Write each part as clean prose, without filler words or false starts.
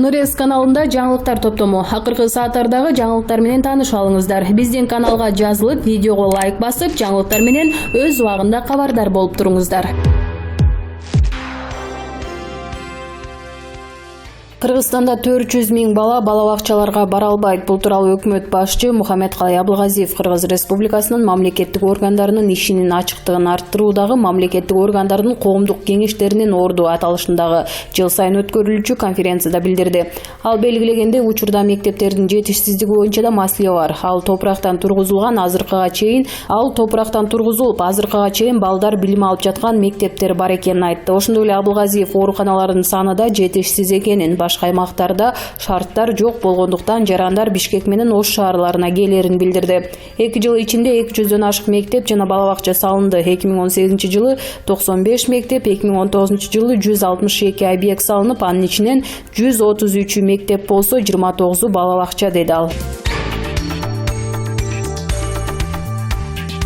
Нурес каналында жаңылыктар топтому. Акыркы сааттардагы жаңылыктар менен тааныша алыңыздар. Биздин каналга жазылып, видеого лайк басып, жаңылыктар менен өз убагында кабардар болуп туруңуздар. Кыргызстанда 400 миң бала балабакчаларга бара албайт. Бул тууралуу өкмөт башчы Мухаммедкалый Абылгазиев Кыргыз Республикасынын мамлекеттик органдарынын ишинин ачыктыгын арттыруудагы мамлекеттик органдардын коомдук кеңештеринин орду аталышындагы жыл сайын өткөрүлүүчү конференцияда билдирди. Ал белгилегенде учурда мектептердин жетишсиздиги боюнча да маселе бар. Ал топурактан тургузулуп азыркыга чейин балдар билим алып жаткан мектептер бар экенин айтты. Ошондой эле Абылгазиев ооруканалардын саны да жетишсиз экенин, башка аймактарда шарттар жок болгондуктан жарандар Бишкек менен Ош шаарларына келерин билдирди. 2 жыл ичинде 200дөн ашык мектеп жана балабакча салынды. 2018 жылы 95 мектеп, 2019 жылы 162 объект салынып, анын ичинен 133 мектеп болсо, 29 балабакча, деди ал.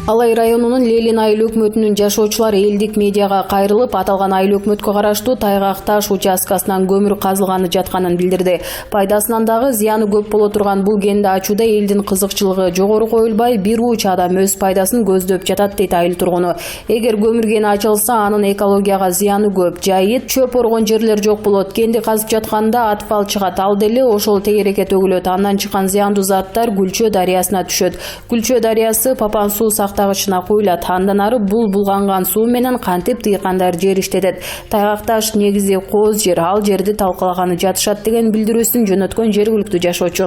Алай районунун Лелин айыл өкмөтүнүн жашоочулары элдик медиага кайрылып, аталган айыл өкмөткө караштуу Тайгак таш участкасынан көмүр казылганы жатканын билдирди. Пайдасынан дагы зыяны көп боло турган бул кенди ачууда элдин кызыкчылыгы жогору коюлбай, бир уч адам өз пайдасын көздөп жатат, дейт айыл тургуну. Эгер көмүр кени ачылса, анын экологияга зыяны көп. Жайыт, чөп оргон жерлер жок болот. Кенди казып жатканда атфал чыгат. Ал деле ошол тегереке төгүлөт. Андан чыккан зыяндуу заттар Күлчө дарыясына түшөт. Күлчө дарыясы Папан суу тагычына куюлат. Андан ары бул булганган суу менен кантип дыйкандар жер иштетет. Тайгак таш негизи кооз жер, ал жерди талкалаганы жатышат деген билдирүүсүн жөнөткөн жергиликтүү жашоочу.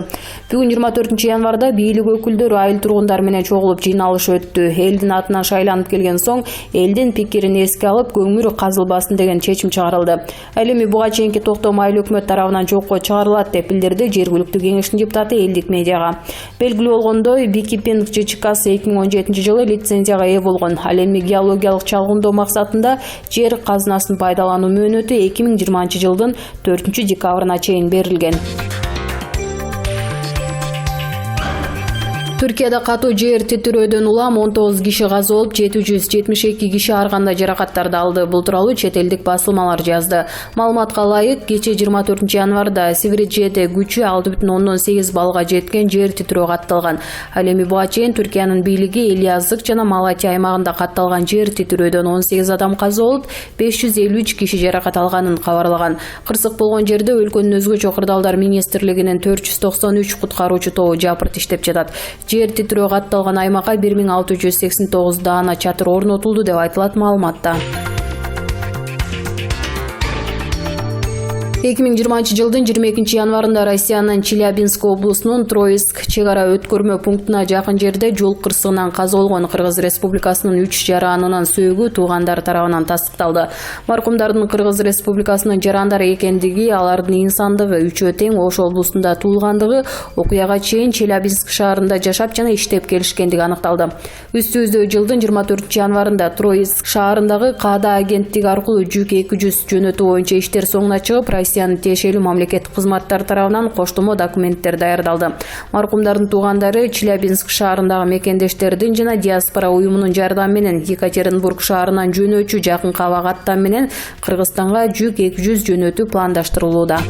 Бүгүн 24 январда бийлик өкүлдөрү айыл тургундар менен чогулуп жыйналыш өттү. Элдин атынан шайланып келген соң, элдин пикирин эске алып, көмүр казылбасын деген чечим чыгарылды. Ал эми буга чейинки токтом айыл өкмөт тарабынан жокко чыгарылат деп билдирди жергиликтүү кеңештин депутаты элдик медиага. Белгилүү болгондой, Бикипин ЖЧКсы 2017 жылы лицензияга ээ болгон. Ал эми геологиялык чалгындоо максатында жер казынасын пайдалануу мөөнөтү 2020 жылдын 4 декабрына чейин берилген. Түркияда катуу жер титирөөдөн улам 19 киши каза болуп, 772 киши ар кандай жаракаттарды алды. Бул тууралуу чет элдик басылмалар жазды. Маалыматка ылайык, кечээ 24 январда Сивериджеде күчү 6,8 балга жеткен жер титирөө катталган. Ал эми буга чейин Түркиянын бийлиги Элязык жана Малатия аймагында катталган жер титирөөдөн 18 адам каза болуп, 553 киши жаракат алганын кабарлаган. Кырсык болгон жерде өлкөнүн өзгөчө кырдаалдар министрлигинин 493 куткаруучу тобу жапырт иштеп жатат. Жер титирөө катталган аймакка 1689 даана чатыр орнотулду деп айтылат маалыматта. 2020 жылдын 22 январында Россиянын Челябинск облусунун Троицк чек ара өткөрмө пунктуна жакын жерде жол кырсыгынан каза болгон Кыргыз Республикасынын 3 жаранынын сөөгү туугандар тарабынан тастыкталды. Маркумдардын Кыргыз Республикасынын жарандары экендиги, алардын инсандыгы үчөө тең Ош облусунда туулгандыгы, окуяга чейин Челябинск шаарында жашап жана иштеп келишкендиги аныкталды. Үстүбүздө жылдын 24 январында Троицк шаарындагы КАДА агенттиги аркылуу жүк 200 жөнөтүү боюнча иштер соңуна чыгып, Россиянын тиешелүү мамлекеттик кызматтар тарабынан коштомо документтер даярдалды. Маркумдардын туугандары Челябинск шаарындагы мекендештердин жана диаспора уюмунун жардамы менен Екатеринбург шаарынан жөнөөчү жакын кабак аттан менен Кыргызстанга жүк 200 жөнөтүү пландаштырылууда.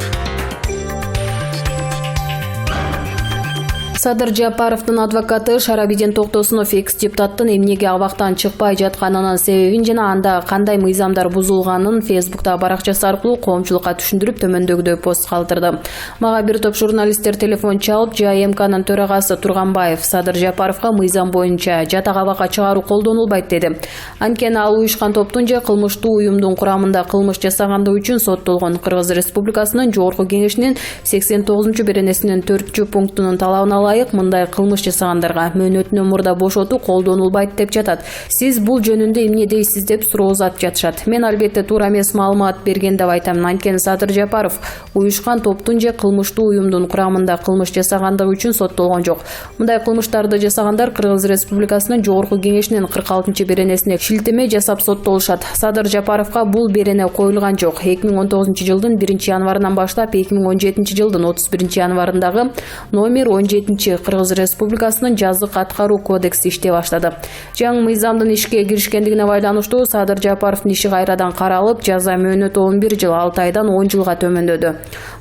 Садыр Жапаровдун адвокаты Шарабиден Токтосунов экс-депутаттын эмнеге абактан чыкпай жатканынын себебин жана анда кандай мыйзамдар бузулганын Фейсбукта баракчасы аркылуу коомчулукка түшүндүрүп, төмөндөгүдөй пост калтырды. Мага бир топ журналисттер телефон чалып, ЖМКнын төрагасы Турганбаев Садыр Жапаровго мыйзам боюнча жатак абакка чыгаруу колдонулбайт деди. Анткени ал уюшкан топтун же кылмыштуу уюмдун курамында кылмыш жасагандыгы үчүн соттолгон. Кыргыз Республикасынын Жогорку Кеңешинин 89-беренесинин 4-пунктунун талабына мындай кылмыш жасагандарга мөөнөтүнөн мурда бошотуу колдонулбайт деп жатат. Сиз бул жөнүндө эмне дейсиз деп суроо узатып жатышат. Мен албетте туура эмес маалымат берген деп айтам. Анткени Садыр Жапаров уюшкан топтун же кылмыштуу уюмдун курамында кылмыш жасагандыгы үчүн соттолгон жок. Мындай кылмыштарды жасагандар Кыргыз Республикасынын Жогорку Кеңешинин 46-беренесине шилтеме жасап соттолушат. Садыр Жапаровго бул берене коюлган жок. 2019 жылдын 1 январынан баштап 2017 жылдын 31 январындагы номер 17 Кыргыз Республикасынын жазык аткаруу кодекси иштей баштады. Жаңы мыйзамдын ишке киришкендигине байланыштуу Садыр Жапаровдун иши кайрадан каралып, жаза мөөнөтү 11 жыл 6 айдан 10 жылга төмөндөдү.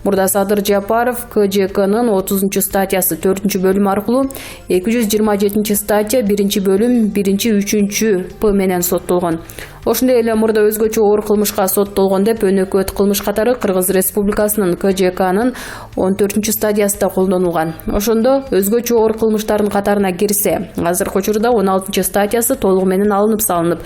Мурда Садыр Жапаров КЖКнын 30 статьясы 4 бөлүм аркылуу 227 статья 1 бөлүм 1-3 П менен соттолгон. Ошондой эле мурда өзгөчө оор кылмышка соттолгон деп өнөкөт кылмыш катары Кыргыз Республикасынын КЖКнын 14 стадиясы да колдонулган. Ошондо өзгөчө оор кылмыштардын катарына кирсе, азыркы учурда 16 статиясы толугу менен алынып салынып,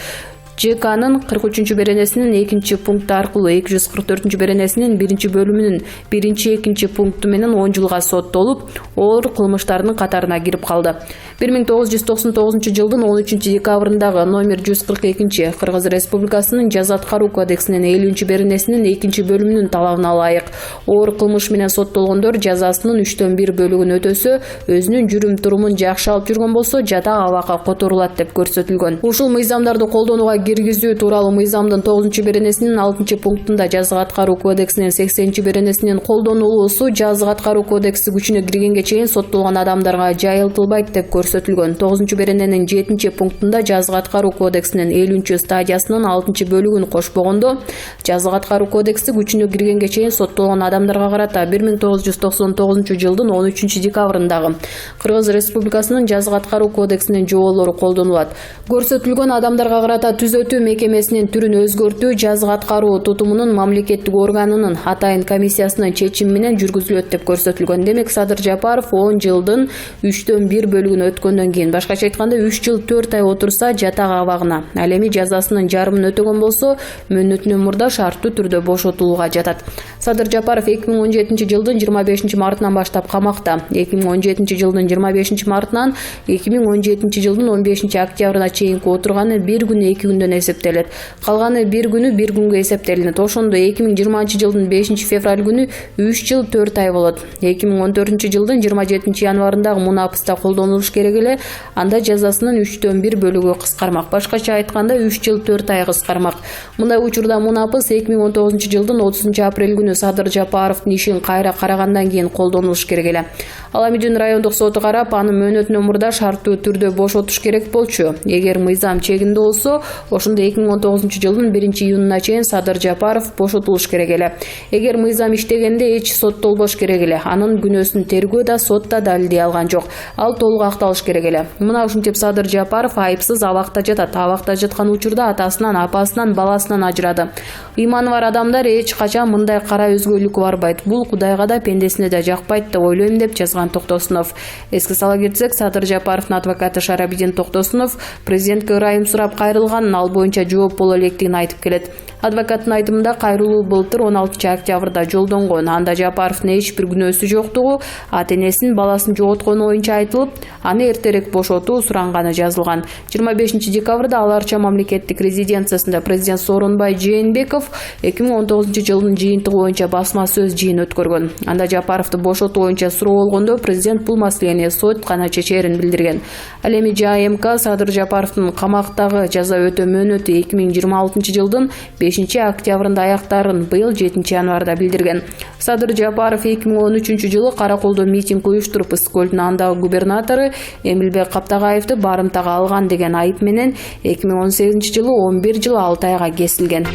ЖКнын 43 беренесинин 2 пункту аркылуу 244 беренесинин 1 бөлүмүнүн 1-2 пункту менен 10 жылга соттолуп, оор кылмыштардын катарына кирип калды. 1999 жылдын 13 декабрындагы номер 142 Кыргыз Республикасынын жаза аткаруу кодексинин 50 беренесинин 2 бөлүмүнүн талабына ылайык оор кылмыш менен соттолгондор жазасынын 3/1 бөлүгүн өтөсө, өзүнүн жүрүм-турумун жакшы алып жүргөн болсо, жата абакка которулат деп көрсөтүлгөн. Ушул мыйзамдарды колдонууга киргизүү тууралуу мыйзамдын 9 беренесинин 6 пунктунда жаза аткаруу кодексинин 80 беренесинин колдонулуусу жаза аткаруу кодекси күчүнө киргенге чейин соттолгон адамдарга жайылтылбайт деп көрсөтүлгөн. 9 берененин 7 пунктунда жаза аткаруу кодексинин 50 стадиясынын 6 бөлүгүн кошпогондо, жаза аткаруу кодекси күчүнө киргенге чейин соттолгон адамдарга карата 1999 жылдын 13 декабрындагы Кыргыз Республикасынын жаза аткаруу кодексинин жоболору колдонулат. Көрсөтүлгөн адамдарга карата түзөтүү мекемесинин түрүн өзгөртүү жаза аткаруу тутумунун мамлекеттик органынын атайын комиссиясынын чечими менен жүргүзүлөт деп көрсөтүлгөн. Демек Садыр Жапаров 10 жылдын 3/1 бөлүгүн өткөндөн кийин, башкача айтканда 3 жыл 4 ай отурса, жатак абагына, ал эми жазасынын жарымын өтөгөн болсо, мөөнөтүнөн мурда шарттуу түрдө бошотулууга жатат. Садыр Жапаров 2017 жылдын 25 мартынан баштап камакта, 2017 жылдын 25 мартынан 2017 жылдын 15 октябрына чейинки отурганы 1 күн 2 күндөн эсептелет. Калганы 1 күнү 1 күнгө эсептелинет. Ошондо 2020 жылдын 5 февраль күнү 3 жыл 4 ай болот. 2014 жылдын 27 январындагы мунапыста колдонулуш керек эле, анда жазасынын 3/1 бөлүгү кыскармак. Башкача айтканда 3 жыл 4 ай кыскармак. Мындай учурда мунапыс 2019 жылдын 30 апрель күнү Садыр Жапаровдун ишин кайра карагандан кийин колдонулуш керек эле. Аламидин райондук соту карап, аны мөөнөтүнөн мурда шарттуу түрдө бошотуш керек болчу. Эгер мыйзам чегинде болсо, ошондо 2019 жылдын 1 июнуна чейин Садыр Жапаров бошотулуш керек эле. Эгер мыйзам иштегенде эч соттолбош керек эле. Анын күнөөсүн тергөө да, сот да далилдей алган жок. Ал толук акталыш керек эле. Мына ушинтип Садыр Жапаров айыпсыз абакта жатат. Абакта жаткан учурда атасынан, апасынан, баласынан ажырады. Ыйманы бар адамдар эч качан мындай кара өзгөлүккө барбайт. Бул Кудайга да, пендесине да жакпайт деп ойлойм деп жазган Токтосунов. Эске сала кетсек, Садыр Жапаровдун адвокаты Шарабидин Токтосунов президентке ырайым сурап кайрылганын, ал боюнча жооп боло электигин айтып келет. Адвокаттын айтымында кайрылуу былтыр 16 октябрда жолдонгон. Анда Жапаровдун эч бир күнөөсү жоктугу, ата-энесин баласын жоготкону боюнча айтылып, аны эртерээк бошотуу суранганы жазылган. 25 декабрда Ал Арча мамлекеттик резиденциясында президент Сооронбай Жээнбеков 2019 жылдын жыйынтыгы боюнча басма сөз жыйын өткөргөн. Анда Жапаровду бошотуу боюнча суроо болгондо президент бул маселени сот гана чечерин билдирген. Ал эми ЖМК Садыр Жапаровдун камактагы жаза өтөө мөөнөтү 2026 жылдын 5 октябрында аяктарын быйыл 7 январда билдирген. Садыр Жапаров 2013 жылы Караколдо митинг уюштуруп, Ысык-Көлдүн андагы губернатору Эмилбек Каптагаевди барымтага алган деген айып менен 2018 жылы 11 жыл 6 айга кесилген.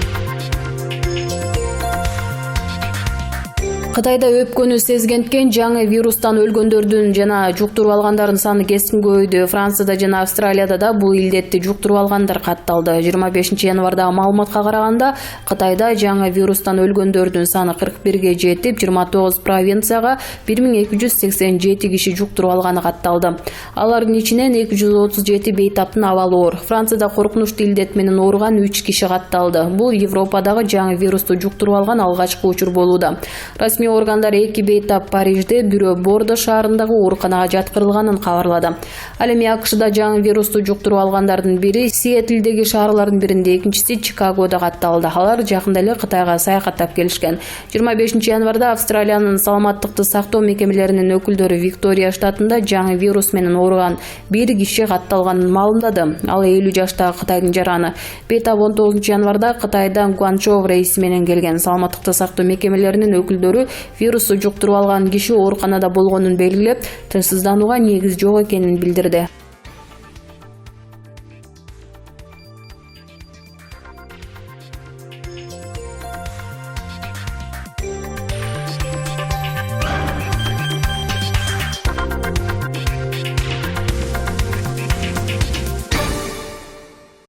Кытайда өпкөнү сезгенткен жаңы вирустан өлгөндөрдүн жана жуктуруп алгандардын саны кескин көбөйдү. Францияда жана Австралияда да бул илдетти жуктуруп алгандар катталды. 25 январдагы маалыматка караганда, Кытайда жаңы вирустан өлгөндөрдүн саны 41ге жетип, 29 провинцияга 1287 киши жуктуруп алганы катталды. Алардын ичинен 237 бейтаптын абалы оор. Францияда коркунучтуу илдет менен ооруган 3 киши катталды. Бул Европадагы жаңы вирусту жуктуруп алган алгачкы учур болууда. Расмий органдар 2 бейтап Парижде, бирөө Бордо шаарындагы ооруканага жаткырылганын кабарлады. Ал эми АКШда жаңы вирусту жуктуруп алгандардын бири Сиэтлдеги шаарлардын биринде, экинчиси Чикагодо катталды. Алар жакында эле Кытайга саякаттап келишкен. 25 январда Австралиянын саламаттыкты сактоо мекемелеринин өкүлдөрү Виктория штатында жаңы вирус менен ооруган 1 киши катталганын маалымдады. Ал 50 жаштагы Кытайдын жараны. Бейтап 19 январда Кытайдан Гуанчжоу рейси менен келген. Саламаттыкты сактоо мекемелеринин өкүлдөрү вирусту жуктуруп алган киши ооруканада болгонун белгилеп, тынчсызданууга негиз жок экенин билдирди.